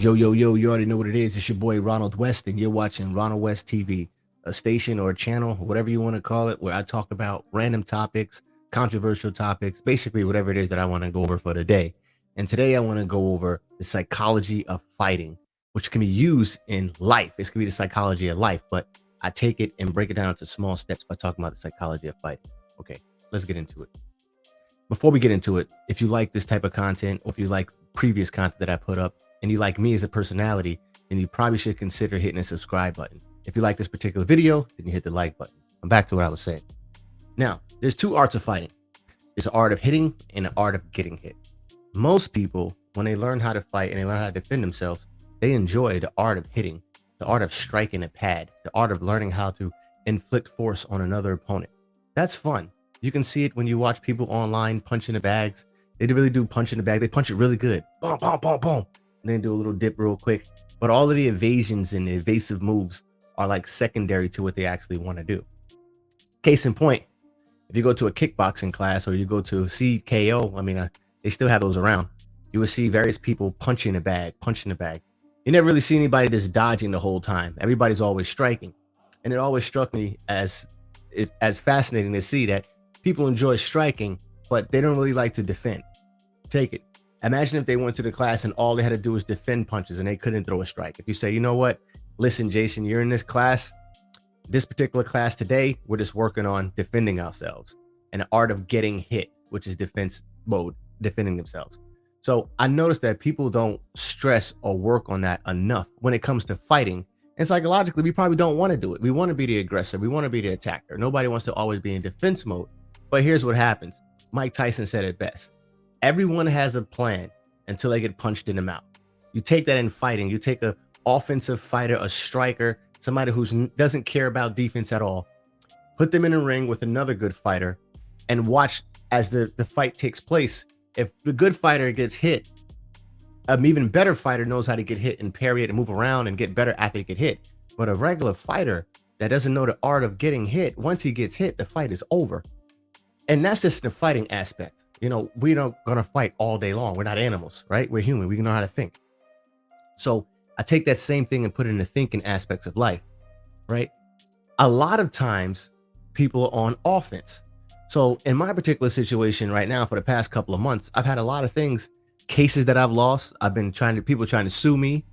Yo, yo, yo, you already know what it is. It's your boy Ronald West, and you're watching Ronald West TV, a station or a channel, whatever you want to call it, where I talk about random topics, controversial topics, basically whatever it is that I want to go over for the day. And today I want to go over the psychology of fighting, which can be used in life. This can be the psychology of life, but I take it and break it down into small steps by talking about the psychology of fighting. Okay, let's get into it. Before we get into it, if you like this type of content or if you like previous content that I put up and you like me as a personality, then you probably should consider hitting the subscribe button. If you like this particular video, then you hit the like button. I'm back to what I was saying. Now, there's two arts of fighting. There's the art of hitting and the art of getting hit. Most people, when they learn how to fight and they learn how to defend themselves, they enjoy the art of hitting, the art of striking a pad, the art of learning how to inflict force on another opponent. That's fun. You can see it when you watch people online punching the bags. They really do punch in the bag. They punch it really good. Boom, boom, boom, boom. And then do a little dip real quick. But all of the evasions and the evasive moves are like secondary to what they actually want to do. Case in point, if you go to a kickboxing class or you go to CKO, they still have those around. You will see various people punching the bag, punching the bag. You never really see anybody just dodging the whole time. Everybody's always striking. And it always struck me as fascinating to see that people enjoy striking, but they don't really like to defend. Take it. Imagine if they went to the class and all they had to do was defend punches and they couldn't throw a strike. If you say, you know what, listen, Jason, you're in this particular class today, we're just working on defending ourselves and the art of getting hit, which is defense mode, defending themselves. So I noticed that people don't stress or work on that enough when it comes to fighting. And psychologically, we probably don't want to do it. We want to be the aggressor. We want to be the attacker. Nobody wants to always be in defense mode. But here's what happens. Mike Tyson said it best. Everyone has a plan until they get punched in the mouth. You take that in fighting. You take an offensive fighter, a striker, somebody who doesn't care about defense at all, put them in a ring with another good fighter and watch as the fight takes place. If the good fighter gets hit, an even better fighter knows how to get hit and parry it and move around and get better after they get hit. But a regular fighter that doesn't know the art of getting hit, once he gets hit, the fight is over. And that's just the fighting aspect. We don't gonna fight all day long. We're not animals, right? We're human. We know how to think. So I take that same thing and put it in the thinking aspects of life, right? A lot of times people are on offense. So in my particular situation right now, for the past couple of months, I've had a lot of cases that I've lost. I've been people trying to sue me,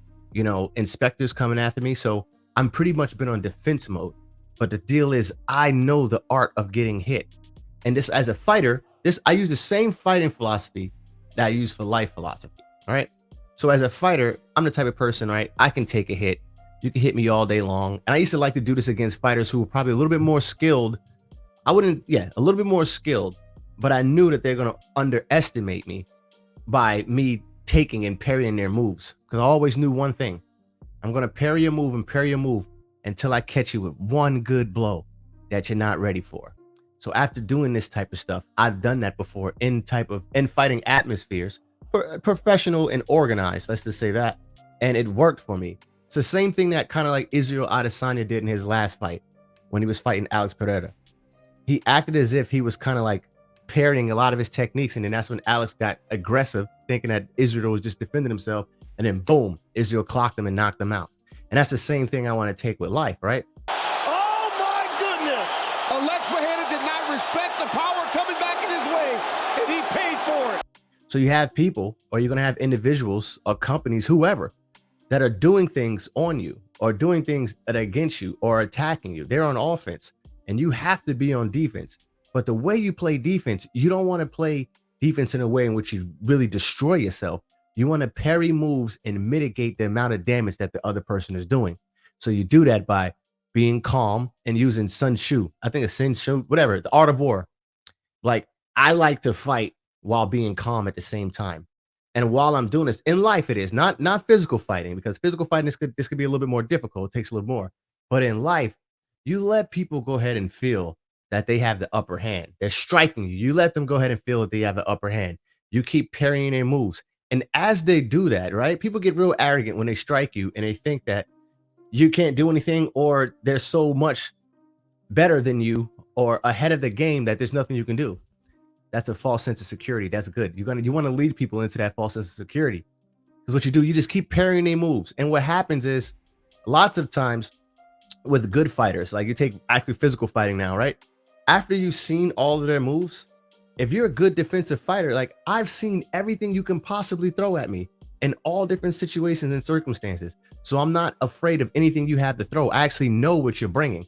inspectors coming after me. So I'm pretty much been on defense mode. But the deal is I know the art of getting hit. And this, as a fighter, I use the same fighting philosophy that I use for life philosophy. All right. So as a fighter, I'm the type of person, right? I can take a hit. You can hit me all day long. And I used to like to do this against fighters who were probably a little bit more skilled. A little bit more skilled, but I knew that they're going to underestimate me by me taking and parrying their moves. Because I always knew one thing. I'm going to parry your move and parry your move until I catch you with one good blow that you're not ready for. So after doing this type of stuff, I've done that before in fighting atmospheres, professional and organized, let's just say that. And it worked for me. It's the same thing that kind of like Israel Adesanya did in his last fight when he was fighting Alex Pereira. He acted as if he was kind of like parrying a lot of his techniques. And then that's when Alex got aggressive, thinking that Israel was just defending himself. And then boom, Israel clocked him and knocked him out. And that's the same thing I want to take with life, right? Oh my goodness! Alex Pereira did not respect the power coming back in his way, and he paid for it. So you have people, or you're going to have individuals or companies, whoever, that are doing things on you or doing things that are against you or attacking you. They're on offense and you have to be on defense. But the way you play defense, you don't want to play defense in a way in which you really destroy yourself. You want to parry moves and mitigate the amount of damage that the other person is doing. So you do that by being calm and using Sun Tzu. I think it's Sun Tzu, whatever, the art of war. Like, I like to fight while being calm at the same time. And while I'm doing this, in life it is, not physical fighting, because physical fighting, this could be a little bit more difficult. It takes a little more. But in life, you let people go ahead and feel that they have the upper hand. They're striking you. You let them go ahead and feel that they have the upper hand. You keep parrying their moves. And as they do that, right, people get real arrogant when they strike you and they think that you can't do anything or they're so much better than you or ahead of the game that there's nothing you can do. That's a false sense of security. That's good. You want to lead people into that false sense of security. Because what you do, you just keep parrying their moves. And what happens is lots of times with good fighters, like you take actually physical fighting now, right? After you've seen all of their moves, if you're a good defensive fighter, like I've seen everything you can possibly throw at me in all different situations and circumstances. So I'm not afraid of anything you have to throw. I actually know what you're bringing.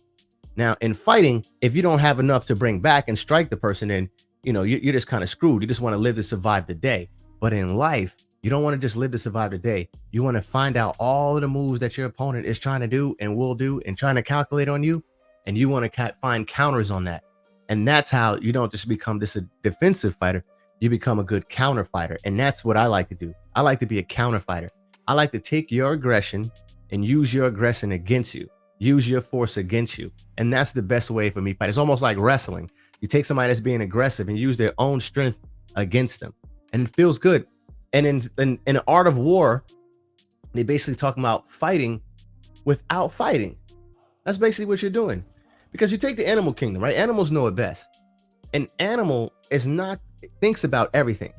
Now, in fighting, if you don't have enough to bring back and strike the person, then you're just kind of screwed. You just want to live to survive the day. But in life, you don't want to just live to survive the day. You want to find out all of the moves that your opponent is trying to do and will do and trying to calculate on you. And you want to find counters on that. And that's how you don't just become this a defensive fighter. You become a good counter fighter. And that's what I like to do. I like to be a counter fighter. I like to take your aggression and use your aggression against you. Use your force against you. And that's the best way for me to fight. It's almost like wrestling. You take somebody that's being aggressive and use their own strength against them. And it feels good. And in the art of war, they basically talking about fighting without fighting. That's basically what you're doing. Because you take the animal kingdom, right? Animals know it best. An animal thinks about everything.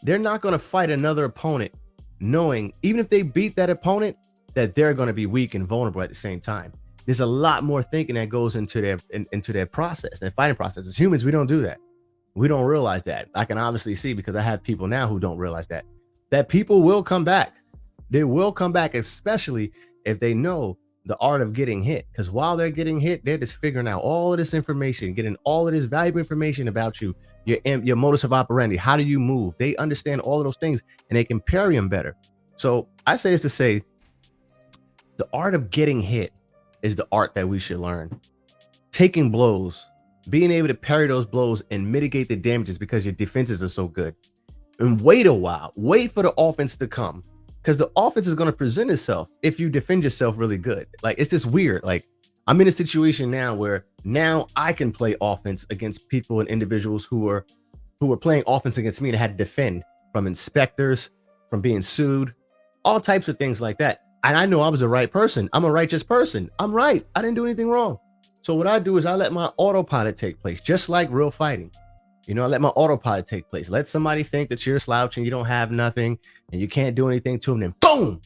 They're not going to fight another opponent knowing, even if they beat that opponent, that they're going to be weak and vulnerable at the same time. There's a lot more thinking that goes into their process, their fighting process. As humans, we don't do that. We don't realize that. I can obviously see, because I have people now who don't realize that people will come back. They will come back, especially if they know the art of getting hit. Because while they're getting hit, they're just figuring out all of this information, getting all of this valuable information about you, your modus of operandi. How do you move? They understand all of those things, and they can parry them better. So I say this to say, the art of getting hit is the art that we should learn. Taking blows, being able to parry those blows and mitigate the damages because your defenses are so good. And wait a while, wait for the offense to come, because the offense is going to present itself if you defend yourself really good. Like, it's just weird. Like, I'm in a situation now where now I can play offense against people and individuals who were playing offense against me and had to defend from inspectors, from being sued, all types of things like that. And I know I was the right person. I'm a righteous person. I'm right. I didn't do anything wrong. So what I do is I let my autopilot take place, just like real fighting. I let my autopilot take place. Let somebody think that you're a slouch and you don't have nothing and you can't do anything to them. Then boom,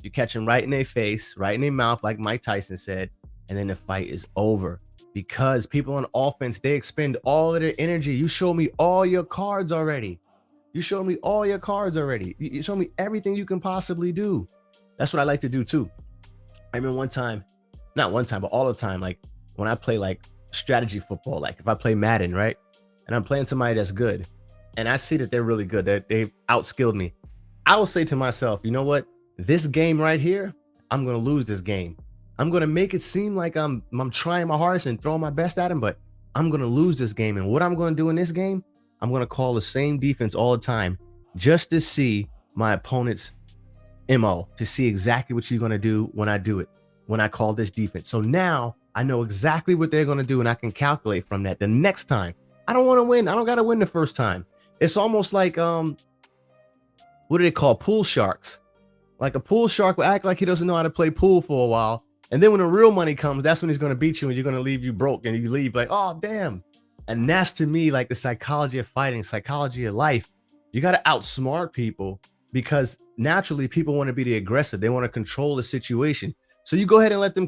you catch them right in their face, right in their mouth, like Mike Tyson said. And then the fight is over, because people on offense, they expend all of their energy. You show me all your cards already. You showed me all your cards already. You showed me everything you can possibly do. That's what I like to do too. I remember not one time, but all the time, like when I play like strategy football, like if I play Madden, right? And I'm playing somebody that's good and I see that they're really good, that they've outskilled me, I will say to myself, you know what? This game right here, I'm going to lose this game. I'm going to make it seem like I'm trying my hardest and throwing my best at him, but I'm going to lose this game. And what I'm going to do in this game, I'm going to call the same defense all the time just to see my opponent's MO, to see exactly what you're going to do when I do it, when I call this defense. So now I know exactly what they're going to do and I can calculate from that the next time. I don't want to win. I don't got to win the first time. It's almost like, what do they call pool sharks? Like a pool shark will act like he doesn't know how to play pool for a while. And then when the real money comes, that's when he's going to beat you and you're going to leave you broke and you leave like, oh, damn. And that's to me like the psychology of fighting, psychology of life. You got to outsmart people because naturally people want to be the aggressor. They want to control the situation. So you go ahead and let them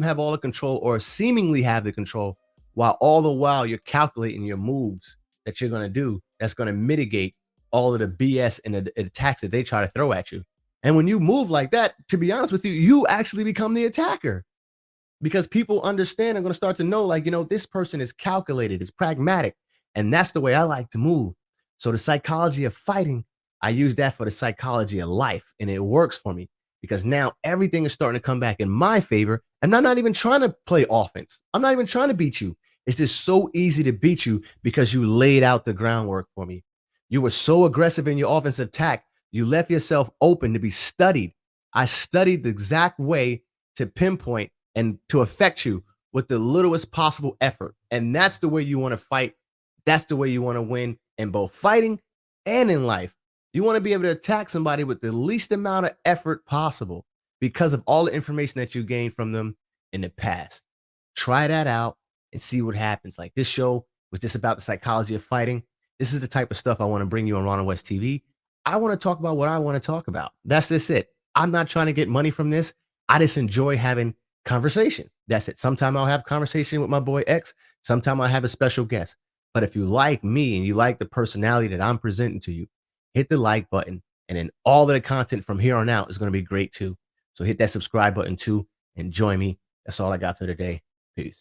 have all the control or seemingly have the control, while all the while you're calculating your moves that you're going to do that's going to mitigate all of the BS and the attacks that they try to throw at you. And when you move like that, to be honest with you, you actually become the attacker, because people understand and going to start to know, like, this person is calculated, is pragmatic. And that's the way I like to move. So the psychology of fighting, I use that for the psychology of life. And it works for me because now everything is starting to come back in my favor. And I'm not even trying to play offense. I'm not even trying to beat you. It's just so easy to beat you because you laid out the groundwork for me. You were so aggressive in your offensive attack. You left yourself open to be studied. I studied the exact way to pinpoint and to affect you with the littlest possible effort. And that's the way you want to fight. That's the way you want to win in both fighting and in life. You want to be able to attack somebody with the least amount of effort possible because of all the information that you gained from them in the past. Try that out and see what happens. Like, this show was just about the psychology of fighting. This is the type of stuff I want to bring you on Ronald West TV. I want to talk about what I want to talk about. That's just it. I'm not trying to get money from this. I just enjoy having conversation. That's it. Sometime I'll have conversation with my boy X. Sometime I'll have a special guest. But if you like me and you like the personality that I'm presenting to you, hit the like button. And then all of the content from here on out is going to be great too. So hit that subscribe button too and join me. That's all I got for today. Peace.